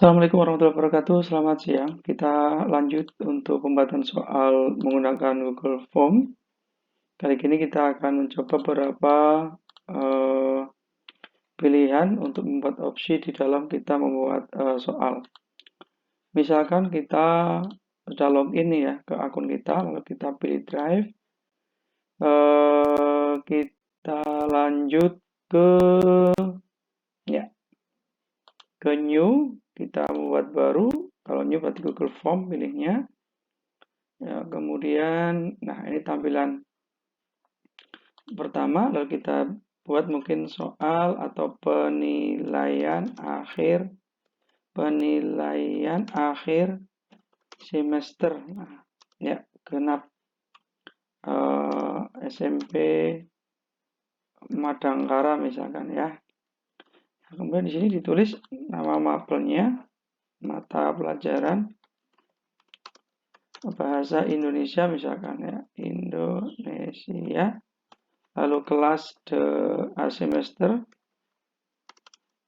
Assalamualaikum warahmatullahi wabarakatuh. Selamat siang. Kita lanjut untuk pembahasan soal menggunakan Google Form. Kali ini kita akan mencoba beberapa eh, pilihan untuk membuat opsi di dalam kita membuat soal. Misalkan kita sudah login nih ya ke akun kita, lalu kita pilih Drive. Kita lanjut ke ya ke New. Kita membuat baru. Kalau New berarti Google Form pilihnya. Ya, kemudian, nah ini tampilan pertama, lalu kita buat mungkin soal atau penilaian akhir semester. Nah, ya, genap SMP Madangkara misalkan ya. Nah, kemudian di sini ditulis nama mapelnya, mata pelajaran bahasa Indonesia misalkan ya, Indonesia. Lalu kelas semester,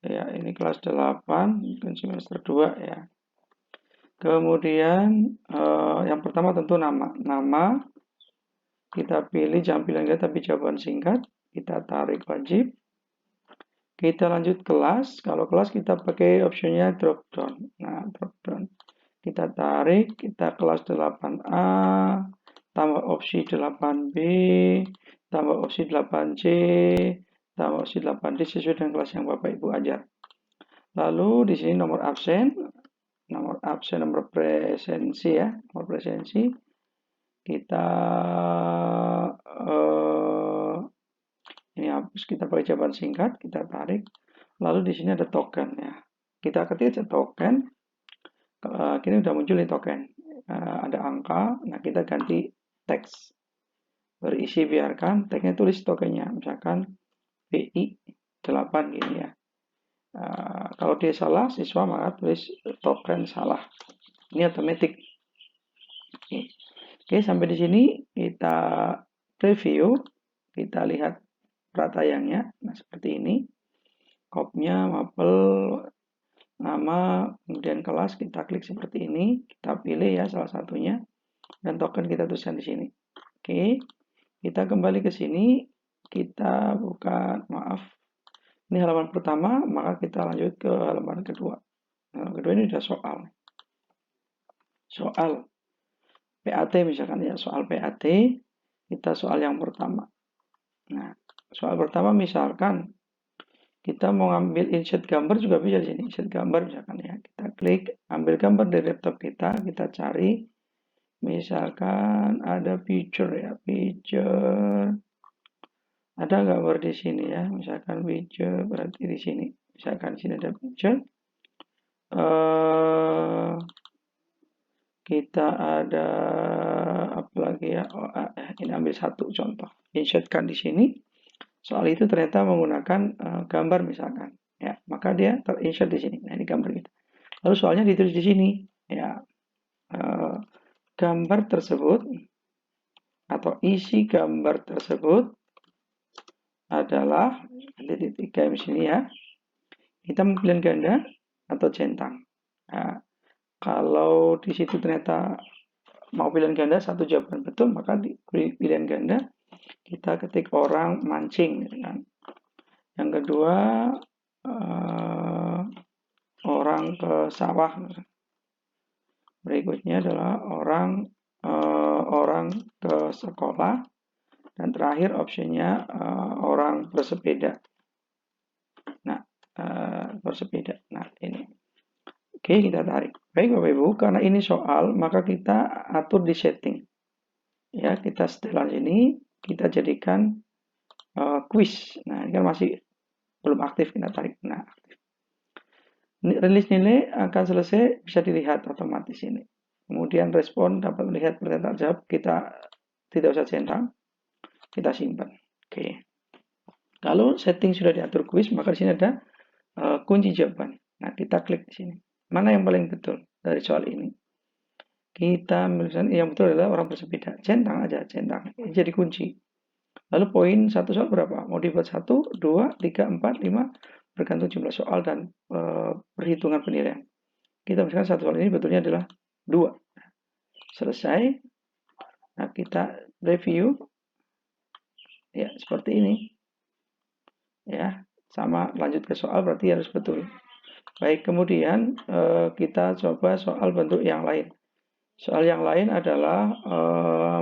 ya ini kelas 8, mungkin semester 2 ya. Kemudian yang pertama tentu nama. Nama kita pilih jangan pilihan kita tapi jawaban singkat. Kita tarik wajib. Kita lanjut kelas. Kalau kelas kita pakai optionnya drop down. Nah, drop down. Kita tarik, kita kelas 8A, tambah opsi 8B, tambah opsi 8C, tambah opsi 8D sesuai dengan kelas yang Bapak Ibu ajar. Lalu di sini nomor absen, nomor presensi ya, nomor presensi. Kita ini hapus, kita pakai jawaban singkat, kita tarik. Lalu di sini ada token ya. Kita ketik aja token. Kini udah muncul nih token. Ada angka, nah kita ganti teks. Berisi biarkan, teksnya tulis tokennya. Misalkan BI 8 gini ya. Kalau dia salah, siswa maka tulis token salah. Ini otomatis. Oke, sampai di sini kita preview. Kita lihat pratayangnya. Nah, seperti ini. Kopnya, mapel, nama, kemudian kelas. Kita klik seperti ini. Kita pilih ya salah satunya. Dan token kita tuliskan di sini. Oke, kita kembali ke sini. Kita buka, maaf. Ini halaman pertama, maka kita lanjut ke halaman kedua. Halaman kedua ini sudah soal. Soal PAT misalkan ya, soal PAT. Kita soal yang pertama. Nah, soal pertama misalkan kita mau ngambil insert gambar juga bisa di sini. Insert gambar misalkan ya. Kita klik, ambil gambar dari laptop kita cari. Misalkan ada picture ya, picture. Ada gambar di sini ya, misalkan picture berarti di sini. Misalkan di sini ada picture. Kita ada apa lagi ya? Ini ambil satu contoh. Insertkan di sini. Soal itu ternyata menggunakan gambar misalkan. Ya, maka dia terinsert di sini. Nah, ini gambar kita. Lalu soalnya ditulis di sini. Ya, gambar tersebut atau isi gambar tersebut adalah titik di sini ya. Kita memilih ganda atau centang. Nah, kalau di situ ternyata mau pilihan ganda satu jawaban betul, maka di pilihan ganda kita ketik orang mancing, gitu kan. Yang kedua orang ke sawah. Berikutnya adalah orang ke sekolah, dan terakhir opsinya orang bersepeda. Nah, bersepeda. Nah, ini. Oke, kita tarik. Baik Bapak Ibu, karena ini soal, maka kita atur di setting. Ya, kita setelah ini, kita jadikan quiz. Nah, ini kan masih belum aktif, kita tarik. Nah, aktif. Rilis nilai akan selesai, bisa dilihat otomatis ini. Kemudian respon dapat melihat pertanyaan jawab, kita tidak usah centang, kita simpan. Oke. Kalau setting sudah diatur quiz, maka di sini ada kunci jawaban. Nah, kita klik di sini. Mana yang paling betul dari soal ini? Kita misalnya yang betul adalah orang bersepeda. Centang aja, centang. Ini jadi kunci. Lalu poin satu soal berapa? Mau dibuat 1, 2, 3, 4, 5, bergantung jumlah soal dan perhitungan penilaian. kita misalkan satu soal ini betulnya adalah 2. Selesai. Nah, kita review. Ya, seperti ini. Ya, sama lanjut ke soal berarti harus betul. Baik, kemudian kita coba soal bentuk yang lain. Soal yang lain adalah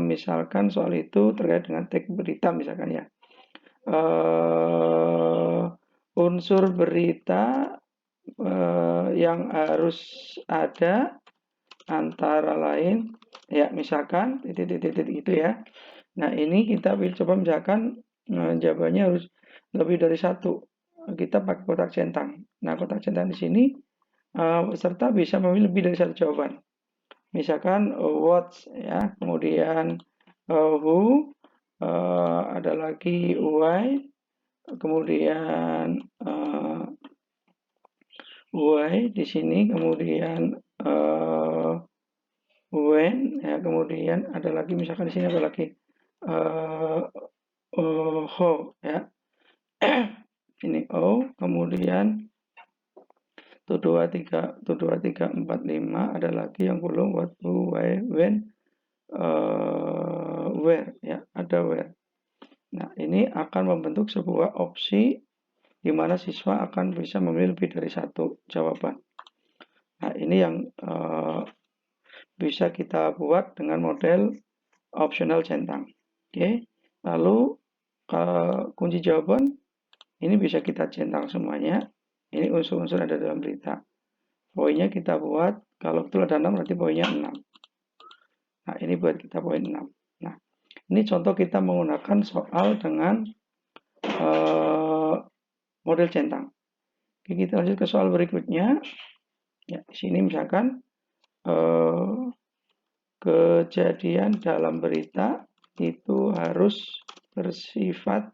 misalkan soal itu terkait dengan teks berita misalkan ya. Unsur berita yang harus ada antara lain ya misalkan titik-titik itu ya. Nah ini kita coba misalkan jawabannya harus lebih dari satu. Kita pakai kotak centang. Nah kotak centang di sini peserta bisa memilih lebih dari satu jawaban. Misalkan what ya, kemudian who, ada lagi why, kemudian why di sini, kemudian when ya, kemudian ada lagi misalkan di sini ada lagi how ya. Ini kemudian 1 2 3 1 2 3 4 5 ada lagi yang belum what, who, why, when, where ya, ada where. Nah, ini akan membentuk sebuah opsi di mana siswa akan bisa memilih lebih dari satu jawaban. Nah, ini yang bisa kita buat dengan model optional centang. Oke. Lalu kunci jawaban ini bisa kita centang semuanya. Ini unsur-unsur ada dalam berita. Poinnya kita buat kalau betul ada 6 berarti poinnya 6. Nah, ini buat kita poin 6. Nah, ini contoh kita menggunakan soal dengan model centang. Oke, kita lanjut ke soal berikutnya. Ya, di sini misalkan kejadian dalam berita itu harus bersifat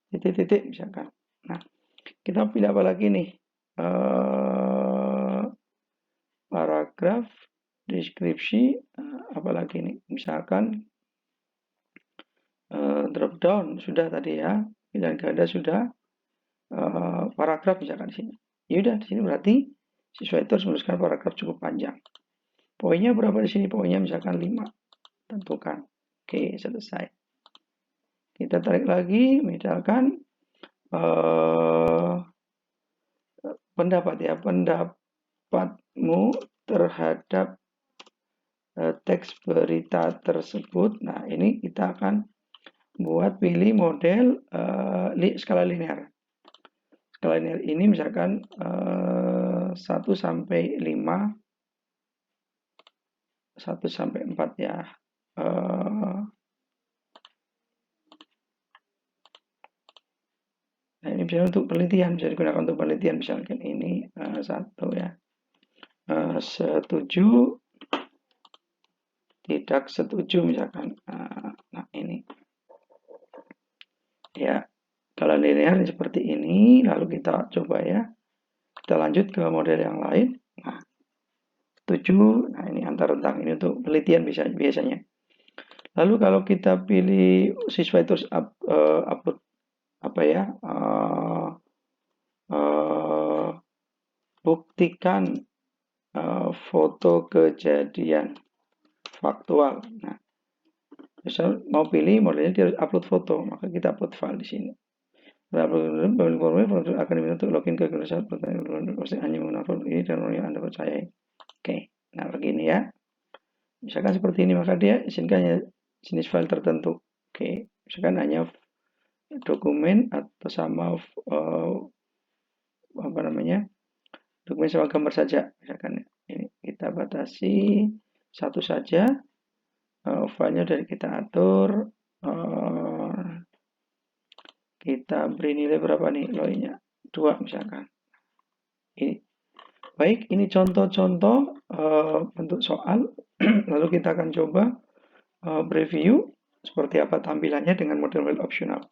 titik-titik misalkan. Nah, kita pilih apa lagi nih? Paragraf, deskripsi, apalagi nih? Misalkan drop down sudah tadi ya, pilihan ganda sudah, paragraf misalkan di sini. Yaudah di sini berarti siswa itu harus menuliskan paragraf cukup panjang. Poinnya berapa di sini? Poinnya misalkan 5. Tentukan. Oke, selesai. Kita tarik lagi, misalkan pendapat ya, pendapatmu terhadap teks berita tersebut. Nah, ini kita akan buat pilih model skala linear. Skala linear ini misalkan 1 sampai 5, 1 sampai 4 ya. Nah, ini bisa untuk penelitian, bisa digunakan untuk penelitian misalkan ini 1 ya. Setuju, tidak setuju misalkan. Nah, ini. Ya, kalau linear seperti ini, lalu kita coba ya. Kita lanjut ke model yang lain. Nah, setuju. Nah, ini antar rentang ini untuk penelitian biasanya. Lalu kalau kita pilih siswa itu upload apa ya? Buktikan foto kejadian faktual. Nah, misal mau pilih modelnya dia harus upload foto, maka kita upload file di sini. Akan dibentuk login ke website pertanyaan hanya menggunakan ini dan yang Anda percaya. Oke, nah begini ya. Misalkan seperti ini maka dia izinkan ya jenis file tertentu. Oke, misalkan hanya dokumen atau sama apa namanya dokumen sama gambar saja misalkan ini kita batasi satu saja, filenya dari kita atur, kita beri nilai berapa nih loinya 2 misalkan. Ini baik, ini contoh-contoh bentuk soal. Lalu kita akan coba preview seperti apa tampilannya dengan model-model opsional.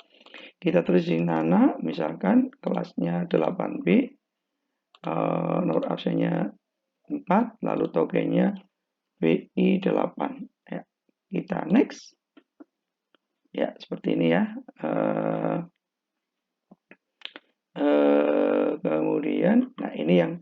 Kita tulis di Nana, misalkan kelasnya 8B, nomor absennya 4, lalu tokennya BI 8. Ya, kita next. Ya, seperti ini ya. Kemudian, nah ini yang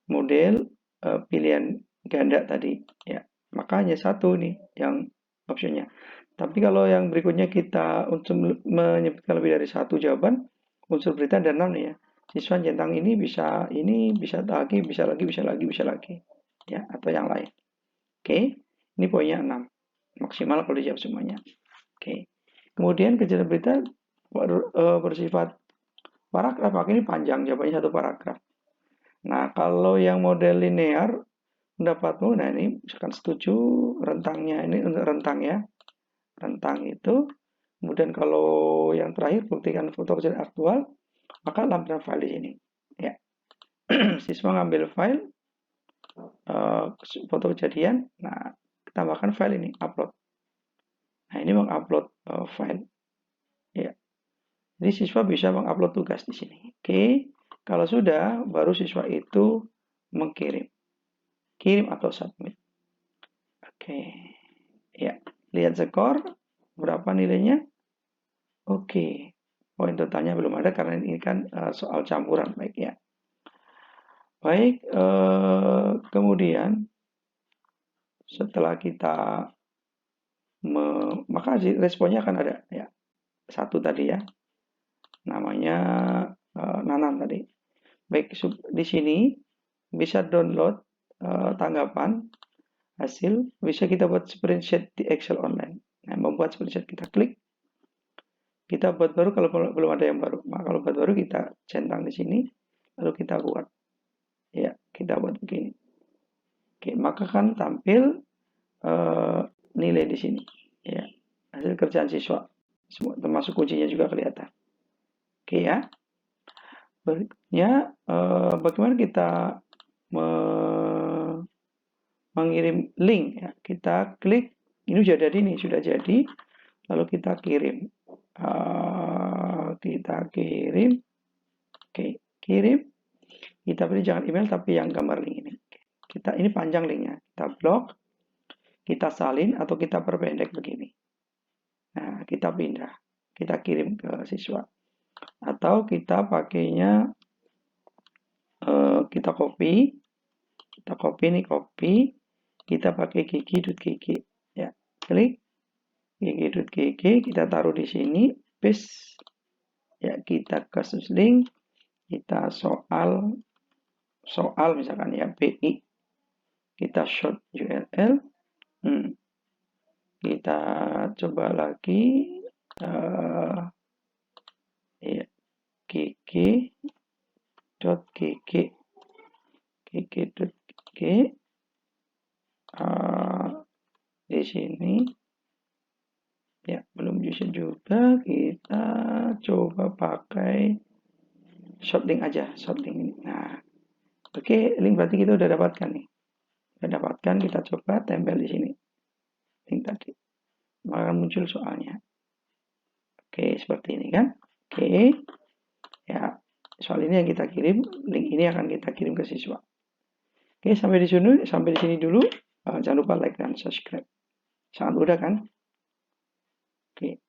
model pilihan ganda tadi ya. Maka hanya satu nih yang optionnya. Tapi kalau yang berikutnya kita untuk menyebutkan lebih dari satu jawaban, unsur berita ada 6 nih ya. Siswa centang ini, bisa lagi, bisa lagi, bisa lagi, bisa lagi. Ya, atau yang lain. Oke, ini poinnya 6. Maksimal kalau dijawab semuanya. Oke. Kemudian kejadian berita bersifat paragraf, maka ini panjang, jawabannya satu paragraf. Nah, kalau yang model linear, pendapatmu, nah ini misalkan setuju, rentangnya ini untuk rentang ya. Rentang itu, kemudian kalau yang terakhir, buktikan foto kejadian aktual, maka lampirkan file di sini. Ya. Siswa ngambil file, foto kejadian, nah tambahkan file ini, upload. Nah, ini mengupload file. Ya. Jadi siswa bisa mengupload tugas di sini. Oke. Kalau sudah, baru siswa itu mengkirim. Kirim atau submit. Oke. Ya. Lihat skor. Berapa nilainya? Oke. Poin totalnya belum ada karena ini kan soal campuran. Baik ya. Baik. Kemudian setelah kita maka responnya akan ada ya. Satu tadi ya. Namanya Nanan tadi. Baik, di sini bisa download tanggapan hasil, bisa kita buat spreadsheet di Excel online. Nah, membuat spreadsheet kita klik, kita buat baru kalau belum ada yang baru. Maka kalau buat baru kita centang di sini, lalu kita buat. Ya, kita buat begini. Oke, maka kan tampil nilai di sini. Ya, hasil kerjaan siswa. Semua termasuk kuncinya juga kelihatan. Oke ya. Berikutnya, bagaimana kita mengirim link ya. Kita klik, ini sudah jadi nih, sudah jadi. Lalu kita kirim. Kita kirim. Oke, kirim. Kita pilih jangan email tapi yang gambar link ini. Ini panjang linknya. Kita blok, kita salin atau kita perpendek begini. Nah, kita pindah. Kita kirim ke siswa. Atau kita pakainya kita copy ini copy, kita pakai gigi.gg ya, klik gigi.gg, kita taruh di sini, paste ya, kita kasus link, kita soal misalkan ya BI, kita short URL, kita coba lagi ya, gg.gg di sini ya, belum bisa juga, kita coba pakai short link aja, short link ini. Nah, oke, link berarti kita udah dapatkan nih. Udah dapatkan, kita coba tempel di sini. Link tadi. Maka muncul soalnya. Oke, seperti ini kan. Oke. Ya, soal ini yang kita kirim, link ini akan kita kirim ke siswa. Oke, sampai di sini dulu. Jangan lupa like dan subscribe. Sangat mudah kan? Oke.